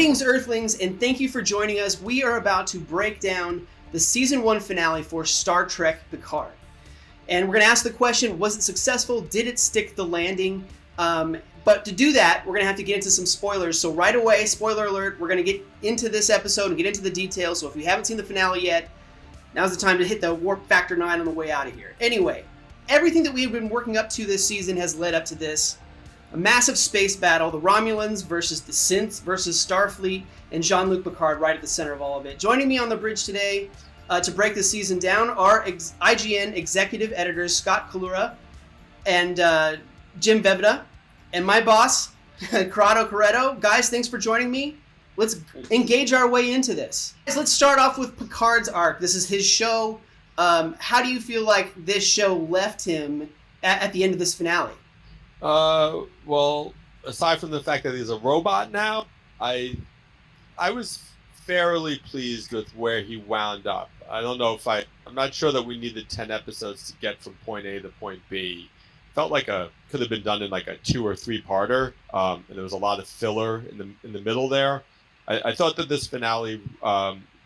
Greetings, Earthlings, and thank you for joining us. We are about to break down the Season 1 finale for Star Trek Picard. And we're going to ask the question, was it successful? Did it stick the landing? But to do that, we're going to have to get into some spoilers. So right away, spoiler alert, we're going to get into this episode and get into the details. So if you haven't seen the finale yet, now's the time to hit the Warp Factor 9 on the way out of here. Anyway, everything that we've been working up to this season has led up to this. A massive space battle, the Romulans versus the Synths versus Starfleet, and Jean-Luc Picard right at the center of all of it. Joining me on the bridge today to break this season down are IGN executive editors Scott Kalura and Jim Bevda, and my boss, Corrado Corretto. Guys, thanks for joining me. Let's engage our way into this. Let's start off with Picard's arc. This is his show. How do you feel like this show left him at the end of this finale? Well, aside from the fact that he's a robot now, I was fairly pleased with where he wound up. I don't know if I'm not sure that we needed 10 episodes to get from point A to point B. Felt like could have been done in like a 2 or 3 parter, and there was a lot of filler in the middle there. I thought that this finale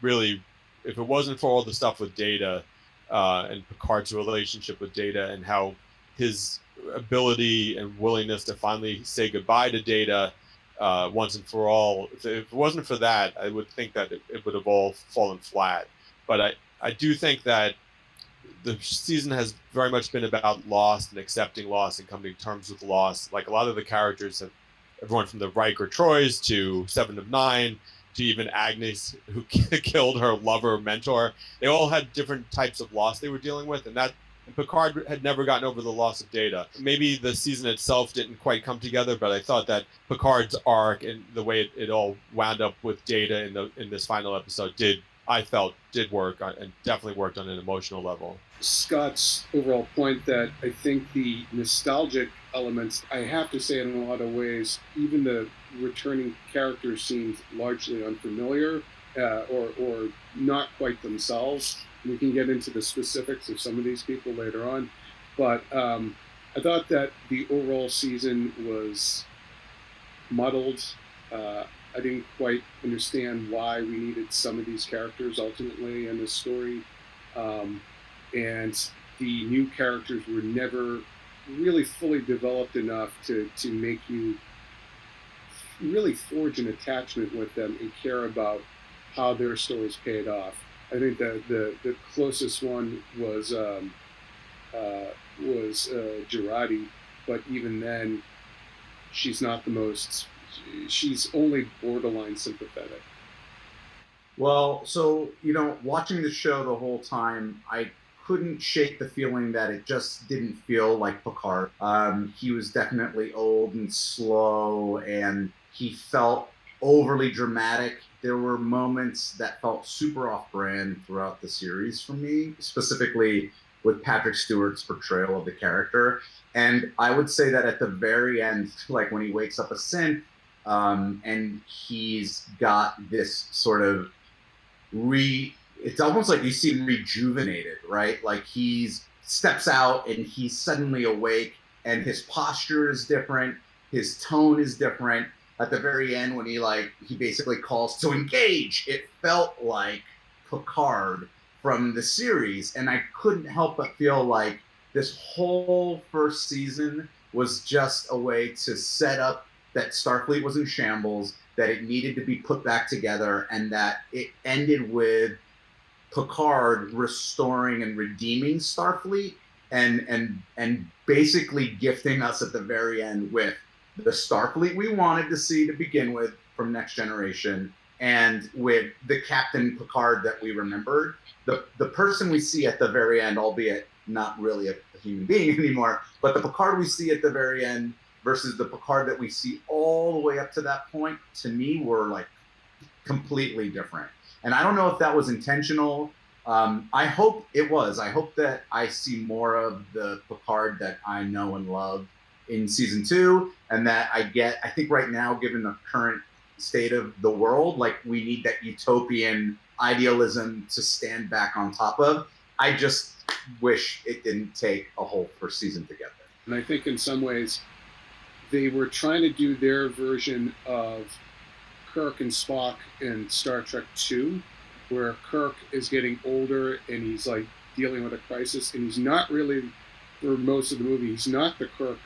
really, if it wasn't for all the stuff with Data and Picard's relationship with Data and how his ability and willingness to finally say goodbye to Data once and for all, if it wasn't for that, I would think that it would have all fallen flat. But I do think that the season has very much been about loss and accepting loss and coming to terms with loss. Like a lot of the characters, everyone from the Riker Troys to Seven of Nine to even Agnes, who killed her lover mentor, they all had different types of loss they were dealing with, and Picard had never gotten over the loss of Data. Maybe the season itself didn't quite come together, but I thought that Picard's arc and the way it all wound up with Data in this final episode did work and definitely worked on an emotional level. Scott's overall point that I think the nostalgic elements, I have to say in a lot of ways, even the returning characters seemed largely unfamiliar or not quite themselves. We can get into the specifics of some of these people later on, but I thought that the overall season was muddled. I didn't quite understand why we needed some of these characters ultimately in this story, and the new characters were never really fully developed enough to make you really forge an attachment with them and care about how their stories paid off. I think that the closest one was Girardi, but even then, she's not the most. She's only borderline sympathetic. Well, so watching the show the whole time, I couldn't shake the feeling that it just didn't feel like Picard. He was definitely old and slow, and he felt overly dramatic. There were moments that felt super off-brand throughout the series for me, specifically with Patrick Stewart's portrayal of the character. And I would say that at the very end, like when he wakes up a synth, and he's got this sort of it's almost like you see him rejuvenated, right? Like he steps out and he's suddenly awake and his posture is different, his tone is different. At the very end, when he basically calls to engage, it felt like Picard from the series. And I couldn't help but feel like this whole first season was just a way to set up that Starfleet was in shambles, that it needed to be put back together, and that it ended with Picard restoring and redeeming Starfleet and basically gifting us at the very end with the Starfleet we wanted to see to begin with from Next Generation, and with the Captain Picard that we remembered, the person we see at the very end, albeit not really a human being anymore, but the Picard we see at the very end versus the Picard that we see all the way up to that point, to me, were like completely different. And I don't know if that was intentional. I hope it was. I hope that I see more of the Picard that I know and love in season 2, and that I think right now, given the current state of the world, like we need that utopian idealism to stand back on top of. I just wish it didn't take a whole first season to get there. And I think in some ways, they were trying to do their version of Kirk and Spock in Star Trek II, where Kirk is getting older and he's like dealing with a crisis, and he's not really, for most of the movie, he's not the Kirk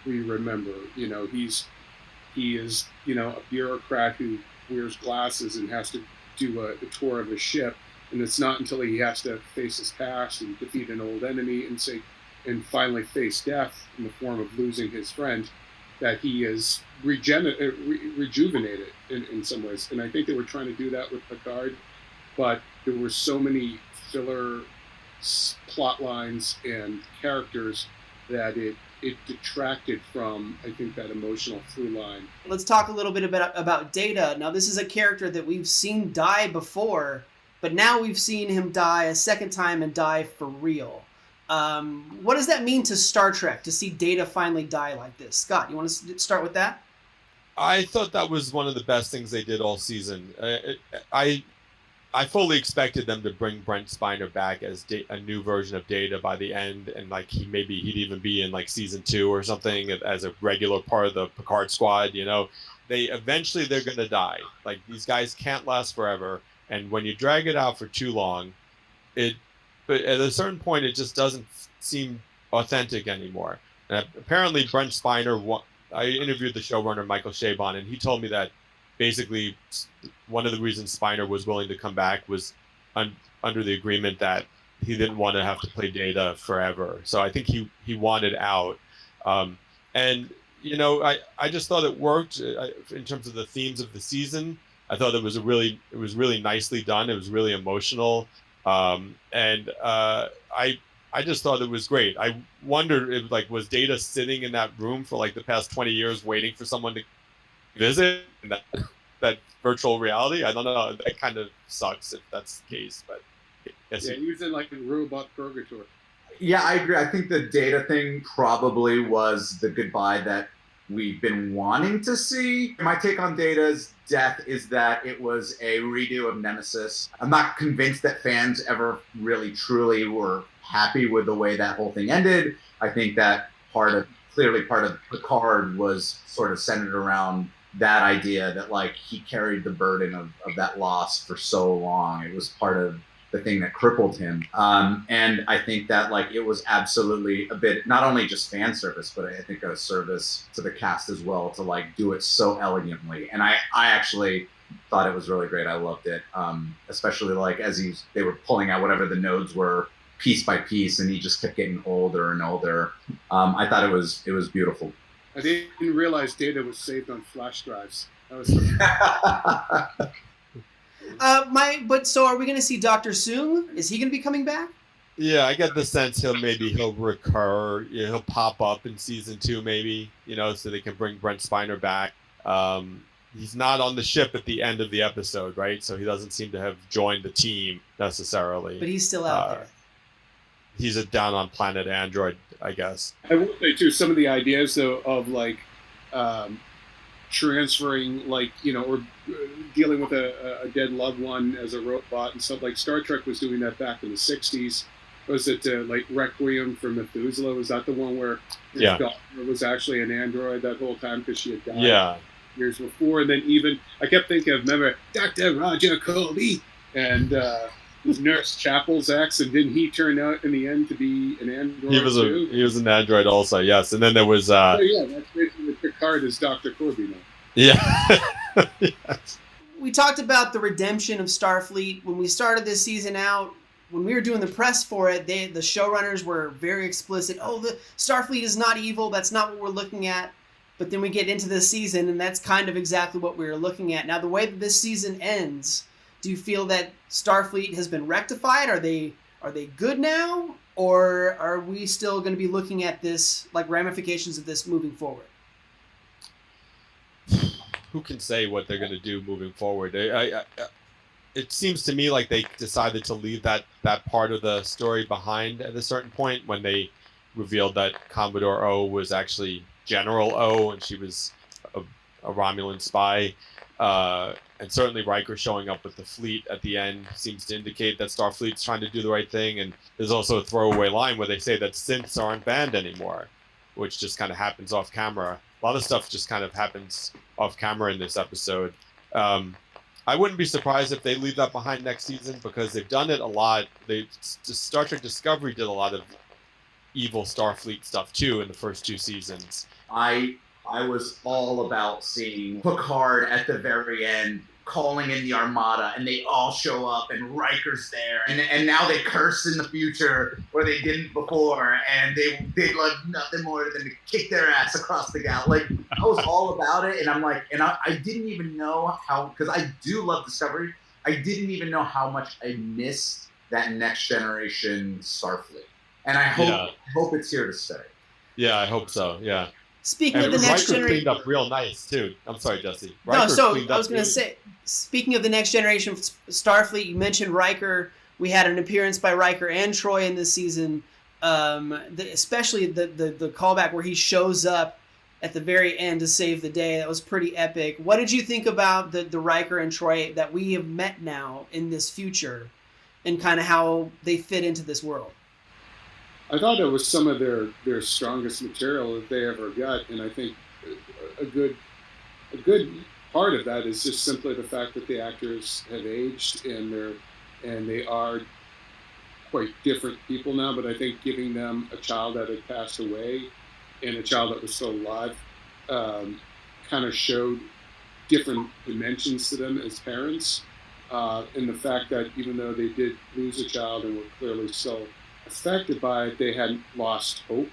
we remember. You know, he is, you know, a bureaucrat who wears glasses and has to do a tour of a ship, and it's not until he has to face his past and defeat an old enemy and finally face death in the form of losing his friend that he is rejuvenated in some ways. And I think they were trying to do that with Picard, but there were so many filler plot lines and characters that it detracted from, I think, that emotional through line. Let's talk a little bit about Data. Now, this is a character that we've seen die before, but now we've seen him die a second time and die for real. What does that mean to Star Trek to see Data finally die like this? Scott, you want to start with that? I thought that was one of the best things they did all season. I fully expected them to bring Brent Spiner back as a new version of Data by the end, and like he'd even be in like season 2 or something as a regular part of the Picard squad. You know, they're gonna die. Like, these guys can't last forever, and when you drag it out for too long, but at a certain point it just doesn't seem authentic anymore. And apparently Brent Spiner, I interviewed the showrunner Michael Chabon, and he told me that basically one of the reasons Spiner was willing to come back was under the agreement that he didn't want to have to play Data forever. So I think he wanted out. And, you know, I just thought it worked in terms of the themes of the season. I thought it was really nicely done. It was really emotional. And I just thought it was great. I wondered if, like, was Data sitting in that room for like the past 20 years waiting for someone to visit in that virtual reality? I don't know. That kind of sucks if that's the case, but yes. Yeah, he was in like a robot purgatory. Yeah, I agree. I think the Data thing probably was the goodbye that we've been wanting to see. My take on Data's death is that it was a redo of Nemesis. I'm not convinced that fans ever really truly were happy with the way that whole thing ended. I think that part of Picard was sort of centered around that idea that, like, he carried the burden of that loss for so long. It was part of the thing that crippled him. And I think that, like, it was absolutely a bit, not only just fan service, but I think a service to the cast as well, to like do it so elegantly. And I actually thought it was really great. I loved it. Especially like as they were pulling out whatever the nodes were piece by piece, and he just kept getting older and older. I thought it was beautiful. I didn't realize Data was saved on flash drives. That was But so are we going to see Dr. Soong? Is he going to be coming back? Yeah, I get the sense he'll recur. He'll pop up in season 2, maybe, you know, so they can bring Brent Spiner back. He's not on the ship at the end of the episode, right? So he doesn't seem to have joined the team necessarily. But he's still out there. He's down on planet Android, I guess. I will say too, some of the ideas though of like transferring, like, you know, or dealing with a dead loved one as a robot and stuff, like Star Trek was doing that back in the 60s. Was it like Requiem for Methuselah? Was that the one where his daughter was actually an android that whole time because she had died years before? And then even, I kept thinking of, remember, Dr. Roger Colby and Nurse Chapel's ex, and didn't he turn out in the end to be an android too? He was an android also, yes. And then there was... oh yeah, that's basically Picard as Dr. Corby now. Yeah. Yes. We talked about the redemption of Starfleet. When we started this season out, when we were doing the press for it, the showrunners were very explicit. Oh, the Starfleet is not evil. That's not what we're looking at. But then we get into this season, and that's kind of exactly what we were looking at. Now, the way that this season ends, do you feel that Starfleet has been rectified? Are they good now? Or are we still going to be looking at this, like, ramifications of this moving forward? Who can say what they're going to do moving forward? It seems to me like they decided to leave that part of the story behind at a certain point when they revealed that Commodore O was actually General O, and she was a Romulan spy. And certainly Riker showing up with the fleet at the end seems to indicate that Starfleet's trying to do the right thing. And there's also a throwaway line where they say that synths aren't banned anymore, which just kind of happens off camera. A lot of stuff just kind of happens off camera in this episode. I wouldn't be surprised if they leave that behind next season because they've done it a lot. Star Trek Discovery did a lot of evil Starfleet stuff too in the first 2 seasons. I was all about seeing Picard at the very end calling in the Armada, and they all show up, and Riker's there, and now they curse in the future where they didn't before, and they love nothing more than to kick their ass across the galaxy. Like, I was all about it, and I'm like, and I didn't even know how, because I do love Discovery, I didn't even know how much I missed that Next Generation Starfleet, and I hope it's here to stay. Yeah, I hope so. Yeah. Speaking of the Next Generation, cleaned up real nice too. I'm sorry, Jesse. I was going to say, speaking of the Next Generation Starfleet, you mentioned Riker. We had an appearance by Riker and Troy in this season. Especially the callback where he shows up at the very end to save the day. That was pretty epic. What did you think about the Riker and Troy that we have met now in this future, and kind of how they fit into this world? I thought it was some of their strongest material that they ever got, and I think a good part of that is just simply the fact that the actors have aged and they are quite different people now. But I think giving them a child that had passed away and a child that was still alive kind of showed different dimensions to them as parents, and the fact that even though they did lose a child and were clearly still affected by it, they hadn't lost hope,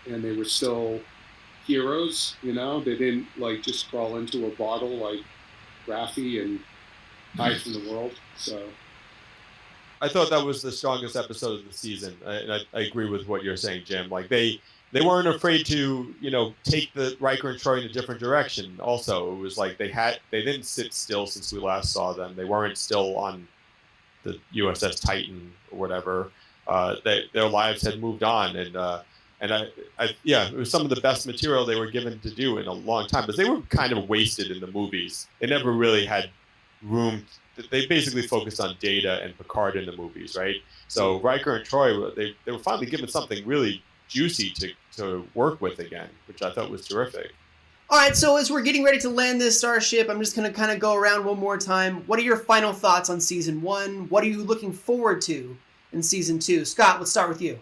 and they were still heroes. You know, they didn't like just crawl into a bottle like Raffi and hide from the world. So I thought that was the strongest episode of the season, and I agree with what you're saying, Jim. Like they weren't afraid to take the Riker and Troy in a different direction. Also, it was like they didn't sit still since we last saw them. They weren't still on the USS Titan or whatever. Their lives had moved on, and it was some of the best material they were given to do in a long time. But they were kind of wasted in the movies. They never really had room. They basically focused on Data and Picard in the movies, right? So Riker and Troy, they were finally given something really juicy to work with again, which I thought was terrific. All right, so as we're getting ready to land this starship, I'm just going to kind of go around one more time. What are your final thoughts on Season 1? What are you looking forward to in Season 2? Scott, let's start with you.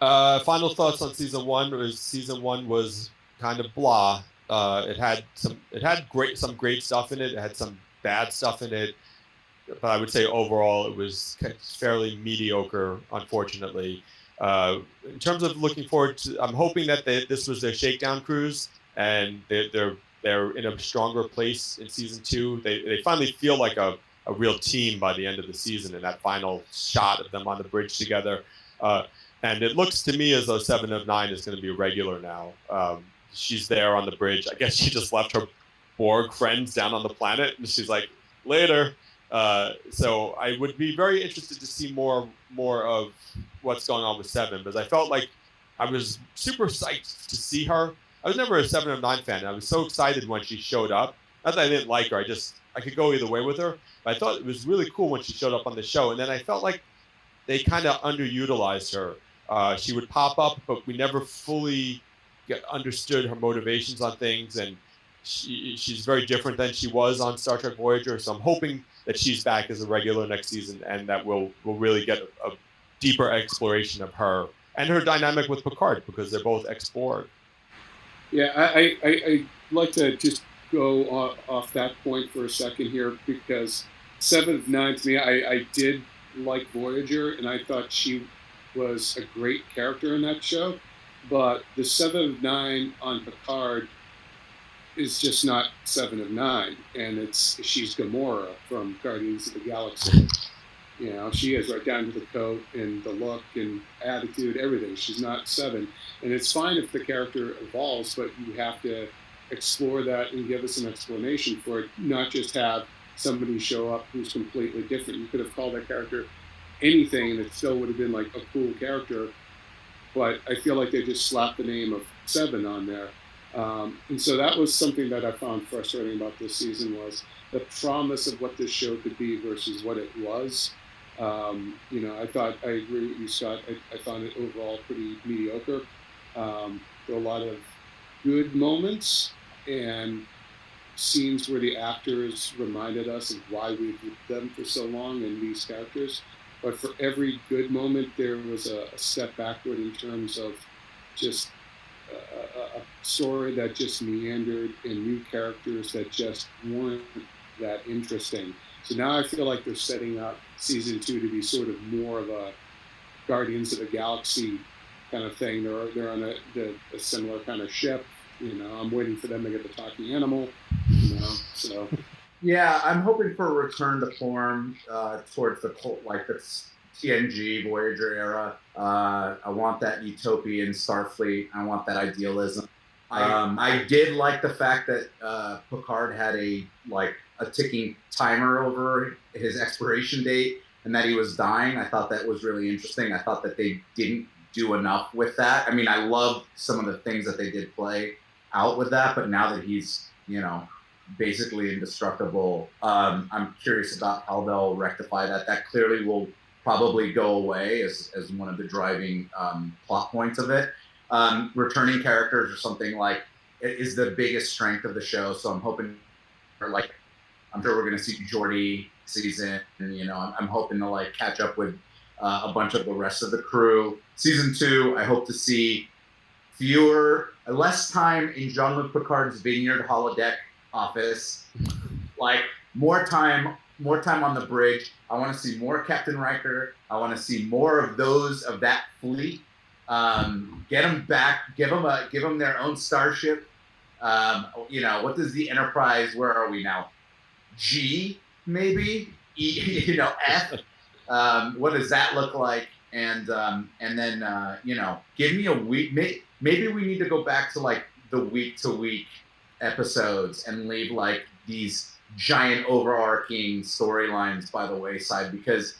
Final thoughts on Season 1 was kind of blah. It had some great stuff in it. It had some bad stuff in it, but I would say overall it was fairly mediocre, unfortunately. In terms of looking forward to, I'm hoping that this was their shakedown cruise, and they're in a stronger place in Season 2. They finally feel like a real team by the end of the season in that final shot of them on the bridge together. And it looks to me as though 7 of 9 is going to be a regular now. She's there on the bridge. I guess she just left her Borg friends down on the planet, and she's like, later. So I would be very interested to see more of what's going on with 7, because I felt like I was super psyched to see her. I was never a 7 of 9 fan, and I was so excited when she showed up. Not that I didn't like her, I could go either way with her, but I thought it was really cool when she showed up on the show. And then I felt like they kind of underutilized her. She would pop up, but we never fully understood her motivations on things, and she's very different than she was on Star Trek Voyager. So I'm hoping that she's back as a regular next season, and that we'll really get a deeper exploration of her and her dynamic with Picard, because they're both ex-Borg. Yeah, I like to just go off that point for a second here, because 7 of 9 to me, I did like Voyager, and I thought she was a great character in that show, but the 7 of 9 on Picard is just not 7 of 9, and she's Gamora from Guardians of the Galaxy. You know, she is right down to the coat and the look and attitude, everything. She's not 7, and it's fine if the character evolves, but you have to explore that and give us an explanation for it, not just have somebody show up who's completely different. You could have called that character anything, and it still would have been like a cool character, but I feel like they just slapped the name of 7 on there. And so that was something that I found frustrating about this season, was the promise of what this show could be versus what it was. I agree with you, Scott. I found it overall pretty mediocre. There were a lot of good moments, and scenes where the actors reminded us of why we've with them for so long and these characters. But for every good moment, there was a step backward in terms of just a story that just meandered and new characters that just weren't that interesting. So now I feel like they're setting up season 2 to be sort of more of a Guardians of the Galaxy kind of thing. They're on a similar kind of ship. I'm waiting for them to get the talking animal. So. Yeah, I'm hoping for a return to form towards the TNG Voyager era. I want that utopian Starfleet. I want that idealism. I did like the fact that Picard had a ticking timer over his expiration date and that he was dying. I thought that was really interesting. I thought that they didn't do enough with that. I mean, I loved some of the things that they did play out with that, but now that he's, basically indestructible, I'm curious about how they'll rectify that. That clearly will probably go away as one of the driving plot points of it. Returning characters or something is the biggest strength of the show. So I'm hoping I'm sure we're going to see Geordi season, and I'm hoping to catch up with a bunch of the rest of the crew. Season 2, I hope to see less time in Jean-Luc Picard's Vineyard holodeck office, more time on the bridge. I want to see more Captain Riker. I want to see more of that fleet. Get them back. Give them their own starship. What does the Enterprise? Where are we now? G maybe. E, F. What does that look like? And then give me a week. Maybe we need to go back to the week-to-week episodes and leave these giant overarching storylines by the wayside, because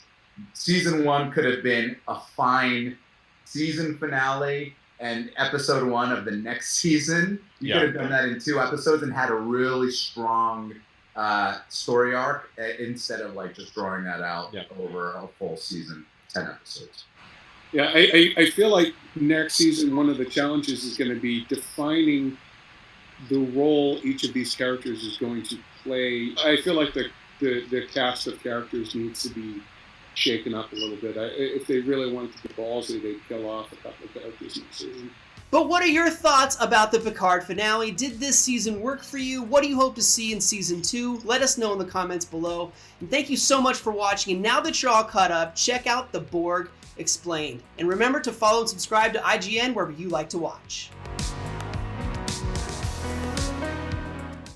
season 1 could have been a fine season finale and episode 1 of the next season. You could have done that in 2 episodes and had a really strong story arc instead of just drawing that out over a full season, 10 episodes. Yeah, I feel like next season, one of the challenges is going to be defining the role each of these characters is going to play. I feel like the cast of characters needs to be shaken up a little bit. If they really wanted to be ballsy, they'd kill off a couple of characters next season. But what are your thoughts about the Picard finale? Did this season work for you? What do you hope to see in season 2? Let us know in the comments below. And thank you so much for watching. And now that you're all caught up, check out The Borg Explained. And remember to follow and subscribe to IGN wherever you like to watch.